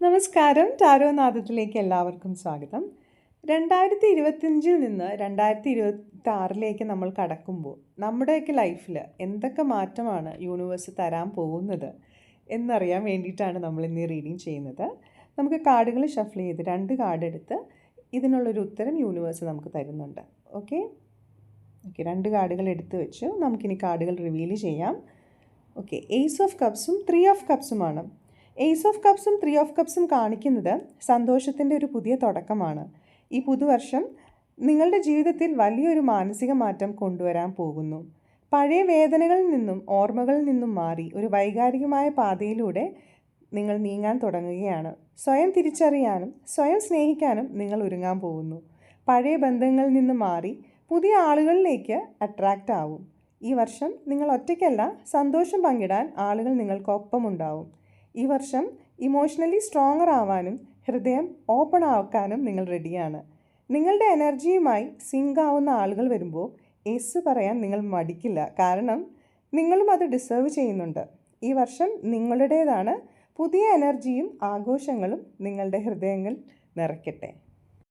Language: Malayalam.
നമസ്കാരം. ടാരോനാഥത്തിലേക്ക് എല്ലാവർക്കും സ്വാഗതം. 2025 നിന്ന് 2026 നമ്മൾ കടക്കുമ്പോൾ നമ്മുടെയൊക്കെ ലൈഫിൽ എന്തൊക്കെ മാറ്റമാണ് യൂണിവേഴ്സ് തരാൻ പോകുന്നത് എന്നറിയാൻ വേണ്ടിയിട്ടാണ് നമ്മൾ ഇന്ന് റീഡിങ് ചെയ്യുന്നത്. നമുക്ക് കാർഡുകൾ ഷഫിൾ ചെയ്ത് 2 കാർഡ് എടുത്ത് ഇതിനുള്ളൊരു ഉത്തരം യൂണിവേഴ്സ് നമുക്ക് തരുന്നുണ്ട്. ഓക്കെ, 2 കാർഡുകൾ എടുത്ത് വെച്ചു. നമുക്കിനി കാർഡുകൾ റിവീൽ ചെയ്യാം. ഓക്കെ, ഏസ് ഓഫ് കപ്സും 3 ഓഫ് കപ്സുമാണ്. ഏസ് ഓഫ് കപ്സും 3 ഓഫ് കപ്സും കാണിക്കുന്നത് സന്തോഷത്തിൻ്റെ ഒരു പുതിയ തുടക്കമാണ്. ഈ പുതുവർഷം നിങ്ങളുടെ ജീവിതത്തിൽ വലിയൊരു മാനസിക മാറ്റം കൊണ്ടുവരാൻ പോകുന്നു. പഴയ വേദനകളിൽ നിന്നും ഓർമ്മകളിൽ നിന്നും മാറി ഒരു വൈകാരികമായ പാതയിലൂടെ നിങ്ങൾ നീങ്ങാൻ തുടങ്ങുകയാണ്. സ്വയം തിരിച്ചറിയാനും സ്വയം സ്നേഹിക്കാനും നിങ്ങൾ ഒരുങ്ങാൻ പോകുന്നു. പഴയ ബന്ധങ്ങളിൽ നിന്ന് മാറി പുതിയ ആളുകളിലേക്ക് അട്രാക്റ്റ് ആവും. ഈ വർഷം നിങ്ങൾ ഒറ്റയ്ക്കല്ല, സന്തോഷം പങ്കിടാൻ ആളുകൾ നിങ്ങൾക്കൊപ്പമുണ്ടാവും. ഈ വർഷം ഇമോഷണലി സ്ട്രോങ്ങർ ആവാനും ഹൃദയം ഓപ്പൺ ആക്കാനും നിങ്ങൾ റെഡിയാണ്. നിങ്ങളുടെ എനർജിയുമായി സിങ്ക് ആവുന്ന ആളുകൾ വരുമ്പോൾ യെസ് പറയാൻ നിങ്ങൾ മടിക്കില്ല, കാരണം നിങ്ങളും അത് ഡിസേർവ് ചെയ്യുന്നുണ്ട്. ഈ വർഷം നിങ്ങളുടേതാണ്. പുതിയ എനർജിയും ആഘോഷങ്ങളും നിങ്ങളുടെ ഹൃദയങ്ങൾ നിറയ്ക്കട്ടെ.